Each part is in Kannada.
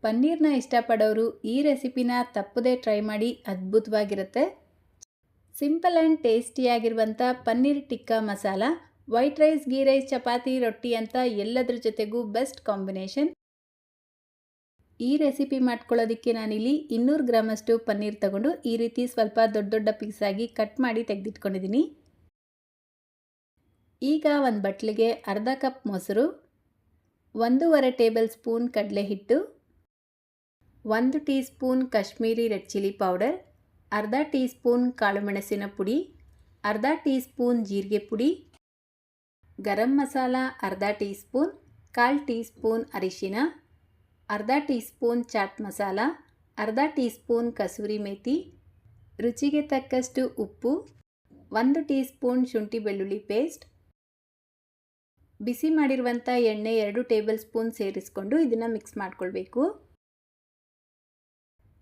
ಪನ್ನೀರ್ನ ಇಷ್ಟಪಡೋರು ಈ ರೆಸಿಪಿನ ತಪ್ಪದೇ ಟ್ರೈ ಮಾಡಿ, ಅದ್ಭುತವಾಗಿರುತ್ತೆ. ಸಿಂಪಲ್ ಆ್ಯಂಡ್ ಟೇಸ್ಟಿಯಾಗಿರುವಂಥ paneer tikka masala white rice, ghee rice, chapati, ರೊಟ್ಟಿ ಅಂತ ಎಲ್ಲದರ ಜೊತೆಗೂ ಬೆಸ್ಟ್ ಕಾಂಬಿನೇಷನ್. ಈ ರೆಸಿಪಿ ಮಾಡ್ಕೊಳ್ಳೋದಕ್ಕೆ ನಾನಿಲ್ಲಿ 200 ಗ್ರಾಮಷ್ಟು ಪನ್ನೀರ್ ತಗೊಂಡು ಈ ರೀತಿ ಸ್ವಲ್ಪ ದೊಡ್ಡ ದೊಡ್ಡ ಪೀಸಾಗಿ ಕಟ್ ಮಾಡಿ ತೆಗೆದಿಟ್ಕೊಂಡಿದ್ದೀನಿ. ಈಗ ಒಂದು ಬಟ್ಲಿಗೆ ಅರ್ಧ ಕಪ್ ಮೊಸರು, 1.5 ಟೇಬಲ್ ಸ್ಪೂನ್ ಕಡಲೆ ಹಿಟ್ಟು, 1 tea spoon Kashmiri red chilli powder, ಅರ್ಧ ಟೀ ಸ್ಪೂನ್ ಕಾಳು ಮೆಣಸಿನ ಪುಡಿ, ಅರ್ಧ ಟೀ ಸ್ಪೂನ್ ಜೀರಿಗೆ ಪುಡಿ, ಗರಂ ಮಸಾಲ ಅರ್ಧ ಟೀ ಸ್ಪೂನ್, 1/4 ಟೀ ಸ್ಪೂನ್ ಅರಿಶಿನ, ಅರ್ಧ ಟೀ ಸ್ಪೂನ್ ಚಾಟ್ ಮಸಾಲ, ಅರ್ಧ ಟೀ ಸ್ಪೂನ್ ಕಸೂರಿ ಮೇಥಿ, ರುಚಿಗೆ ತಕ್ಕಷ್ಟು ಉಪ್ಪು, 1 ಟೀ ಸ್ಪೂನ್ ಶುಂಠಿ ಬೆಳ್ಳುಳ್ಳಿ ಪೇಸ್ಟ್, ಬಿಸಿ ಮಾಡಿರುವಂಥ ಎಣ್ಣೆ 2 ಟೇಬಲ್ ಸ್ಪೂನ್ ಸೇರಿಸ್ಕೊಂಡು ಇದನ್ನು ಮಿಕ್ಸ್ ಮಾಡ್ಕೊಳ್ಬೇಕು.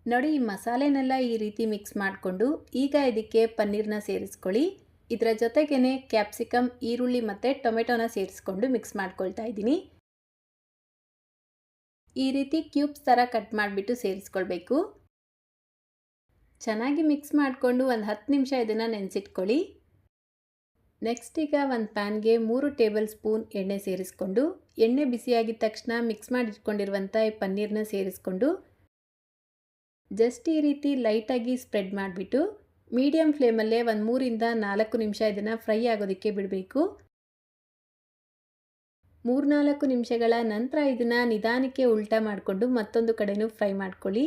ನೋಡಿ, ಈ ಮಸಾಲೆನೆಲ್ಲ ಈ ರೀತಿ ಮಿಕ್ಸ್ ಮಾಡಿಕೊಂಡು ಈಗ ಇದಕ್ಕೆ ಪನ್ನೀರ್ನ ಸೇರಿಸ್ಕೊಳ್ಳಿ. ಇದರ ಜೊತೆಗೇ ಕ್ಯಾಪ್ಸಿಕಮ್, ಈರುಳ್ಳಿ ಮತ್ತು ಟೊಮೆಟೊನ ಸೇರಿಸ್ಕೊಂಡು ಮಿಕ್ಸ್ ಮಾಡ್ಕೊಳ್ತಾ ಇದ್ದೀನಿ. ಈ ರೀತಿ ಕ್ಯೂಬ್ಸ್ ಥರ ಕಟ್ ಮಾಡಿಬಿಟ್ಟು ಸೇರಿಸ್ಕೊಳ್ಬೇಕು. ಚೆನ್ನಾಗಿ ಮಿಕ್ಸ್ ಮಾಡಿಕೊಂಡು ಒಂದು 10 ನಿಮಿಷ ಇದನ್ನು ನೆನೆಸಿಟ್ಕೊಳ್ಳಿ. ನೆಕ್ಸ್ಟ್ ಈಗ ಒಂದು ಪ್ಯಾನ್ಗೆ 3 ಟೇಬಲ್ ಸ್ಪೂನ್ ಎಣ್ಣೆ ಸೇರಿಸ್ಕೊಂಡು, ಎಣ್ಣೆ ಬಿಸಿಯಾಗಿದ್ದ ತಕ್ಷಣ ಮಿಕ್ಸ್ ಮಾಡಿಟ್ಕೊಂಡಿರುವಂಥ ಈ ಪನ್ನೀರ್ನ ಸೇರಿಸ್ಕೊಂಡು ಜಸ್ಟ್ ಈ ರೀತಿ ಲೈಟಾಗಿ ಸ್ಪ್ರೆಡ್ ಮಾಡಿಬಿಟ್ಟು ಮೀಡಿಯಮ್ ಫ್ಲೇಮಲ್ಲೇ ಒಂದು 3 ಇಂದ 4 ನಿಮಿಷ ಇದನ್ನು ಫ್ರೈ ಆಗೋದಕ್ಕೆ ಬಿಡಬೇಕು. 3-4 ನಿಮಿಷಗಳ ನಂತರ ಇದನ್ನು ನಿಧಾನಕ್ಕೆ ಉಲ್ಟಾ ಮಾಡಿಕೊಂಡು ಮತ್ತೊಂದು ಕಡೆನೂ ಫ್ರೈ ಮಾಡ್ಕೊಳ್ಳಿ.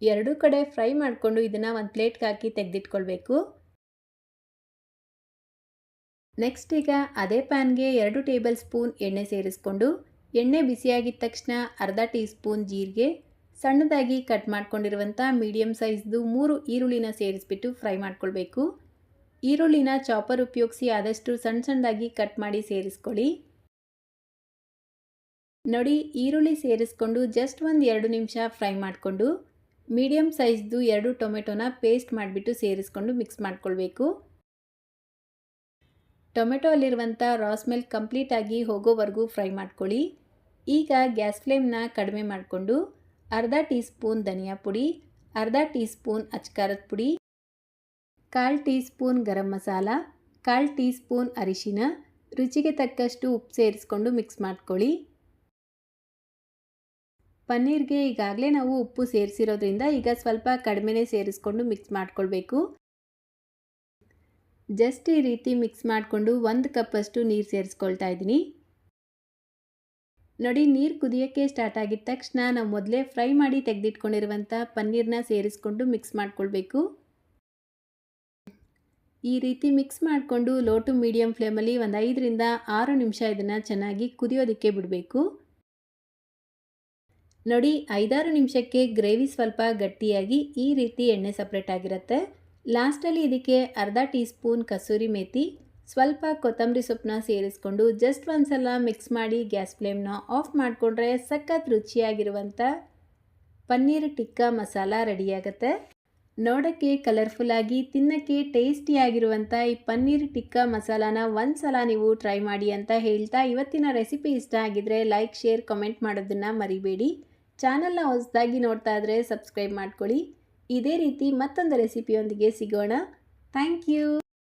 2 ಕಡೆ ಫ್ರೈ ಮಾಡಿಕೊಂಡು ಇದನ್ನು ಒಂದು ಪ್ಲೇಟ್ಗೆ ಹಾಕಿ ತೆಗೆದಿಟ್ಕೊಳ್ಬೇಕು. ನೆಕ್ಸ್ಟ್ ಈಗ ಅದೇ ಪ್ಯಾನ್ಗೆ 2 ಟೇಬಲ್ ಸ್ಪೂನ್ ಎಣ್ಣೆ ಸೇರಿಸ್ಕೊಂಡು, ಎಣ್ಣೆ ಬಿಸಿಯಾಗಿದ್ದ ತಕ್ಷಣ ಅರ್ಧ ಟೀ ಸ್ಪೂನ್ ಜೀರಿಗೆ, ಸಣ್ಣದಾಗಿ ಕಟ್ ಮಾಡ್ಕೊಂಡಿರುವಂಥ ಮೀಡಿಯಮ್ ಸೈಜ್ದು 3 ಈರುಳ್ಳಿನ ಸೇರಿಸ್ಬಿಟ್ಟು ಫ್ರೈ ಮಾಡ್ಕೊಳ್ಬೇಕು. ಈರುಳ್ಳಿನ ಚಾಪರ್ ಉಪಯೋಗಿಸಿ ಆದಷ್ಟು ಸಣ್ಣದಾಗಿ ಕಟ್ ಮಾಡಿ ಸೇರಿಸ್ಕೊಳ್ಳಿ. ನೋಡಿ, ಈರುಳ್ಳಿ ಸೇರಿಸ್ಕೊಂಡು ಜಸ್ಟ್ ಒಂದು 2 ನಿಮಿಷ ಫ್ರೈ ಮಾಡಿಕೊಂಡು ಮೀಡಿಯಮ್ ಸೈಜ್ದು 2 ಟೊಮೆಟೊನ ಪೇಸ್ಟ್ ಮಾಡಿಬಿಟ್ಟು ಸೇರಿಸ್ಕೊಂಡು ಮಿಕ್ಸ್ ಮಾಡ್ಕೊಳ್ಬೇಕು. ಟೊಮೆಟೊ ಅಲ್ಲಿರುವಂಥ ರಾ ಸ್ಮೆಲ್ ಕಂಪ್ಲೀಟಾಗಿ ಹೋಗೋವರೆಗೂ ಫ್ರೈ ಮಾಡ್ಕೊಳ್ಳಿ. ಈಗ ಗ್ಯಾಸ್ ಫ್ಲೇಮ್ನ ಕಡಿಮೆ ಮಾಡಿಕೊಂಡು ಅರ್ಧ ಟೀ ಸ್ಪೂನ್ ಧನಿಯಾ ಪುಡಿ, ಅರ್ಧ ಟೀ ಸ್ಪೂನ್ ಅಚ್ಕಾರದ ಪುಡಿ, 1/4 tea spoon garam masala, 1/4 tea spoon ಅರಿಶಿನ, ರುಚಿಗೆ ತಕ್ಕಷ್ಟು ಉಪ್ಪು ಸೇರಿಸ್ಕೊಂಡು ಮಿಕ್ಸ್ ಮಾಡ್ಕೊಳ್ಳಿ. ಪನ್ನೀರ್ಗೆ ಈಗಾಗಲೇ ನಾವು ಉಪ್ಪು ಸೇರಿಸಿರೋದ್ರಿಂದ ಈಗ ಸ್ವಲ್ಪ ಕಡಿಮೆನೇ ಸೇರಿಸ್ಕೊಂಡು ಮಿಕ್ಸ್ ಮಾಡ್ಕೊಳ್ಬೇಕು. ಜಸ್ಟ್ ಈ ರೀತಿ ಮಿಕ್ಸ್ ಮಾಡಿಕೊಂಡು 1 ಕಪ್ಪಷ್ಟು ನೀರು ಸೇರಿಸ್ಕೊಳ್ತಾ ಇದ್ದೀನಿ. ನೋಡಿ, ನೀರು ಕುದಿಯೋಕ್ಕೆ ಸ್ಟಾರ್ಟ್ ಆಗಿದ ತಕ್ಷಣ ನಾವು ಮೊದಲೇ ಫ್ರೈ ಮಾಡಿ ತೆಗೆದಿಟ್ಕೊಂಡಿರುವಂಥ ಪನ್ನೀರ್ನ ಸೇರಿಸ್ಕೊಂಡು ಮಿಕ್ಸ್ ಮಾಡ್ಕೊಳ್ಬೇಕು. ಈ ರೀತಿ ಮಿಕ್ಸ್ ಮಾಡಿಕೊಂಡು ಲೋ ಟು ಮೀಡಿಯಮ್ ಫ್ಲೇಮಲ್ಲಿ ಒಂದು 5ರಿಂದ 6 ನಿಮಿಷ ಇದನ್ನು ಚೆನ್ನಾಗಿ ಕುದಿಯೋದಕ್ಕೆ ಬಿಡಬೇಕು. ನೋಡಿ, 5-6 ನಿಮಿಷಕ್ಕೆ ಗ್ರೇವಿ ಸ್ವಲ್ಪ ಗಟ್ಟಿಯಾಗಿ ಈ ರೀತಿ ಎಣ್ಣೆ ಸಪ್ರೇಟ್ ಆಗಿರುತ್ತೆ. ಲಾಸ್ಟಲ್ಲಿ ಇದಕ್ಕೆ ಅರ್ಧ ಟೀ ಸ್ಪೂನ್ ಕಸೂರಿ ಮೇಥಿ, ಸ್ವಲ್ಪ ಕೊತ್ತಂಬರಿ ಸೊಪ್ಪನ್ನ ಸೇರಿಸ್ಕೊಂಡು ಜಸ್ಟ್ ಒಂದು ಸಲ ಮಿಕ್ಸ್ ಮಾಡಿ ಗ್ಯಾಸ್ ಫ್ಲೇಮ್ನ ಆಫ್ ಮಾಡಿಕೊಂಡ್ರೆ ಸಖತ್ ರುಚಿಯಾಗಿರುವಂಥ ಪನ್ನೀರ್ ಟಿಕ್ಕಾ ಮಸಾಲ ರೆಡಿಯಾಗುತ್ತೆ. ನೋಡೋಕ್ಕೆ ಕಲರ್ಫುಲ್ಲಾಗಿ, ತಿನ್ನೋಕ್ಕೆ ಟೇಸ್ಟಿಯಾಗಿರುವಂಥ ಈ ಪನ್ನೀರ್ ಟಿಕ್ಕಾ ಮಸಾಲಾನ ಒಂದು ಸಲ ನೀವು ಟ್ರೈ ಮಾಡಿ ಅಂತ ಹೇಳ್ತಾ, ಇವತ್ತಿನ ರೆಸಿಪಿ ಇಷ್ಟ ಆಗಿದ್ರೆ ಲೈಕ್, ಶೇರ್, ಕಮೆಂಟ್ ಮಾಡೋದನ್ನು ಮರಿಬೇಡಿ. ಚಾನಲ್ನ ಹೊಸದಾಗಿ ನೋಡ್ತಾ ಇದ್ದರೆ ಸಬ್ಸ್ಕ್ರೈಬ್ ಮಾಡ್ಕೊಳ್ಳಿ. ಇದೇ ರೀತಿ ಮತ್ತೊಂದು ರೆಸಿಪಿಯೊಂದಿಗೆ ಸಿಗೋಣ. Thank you.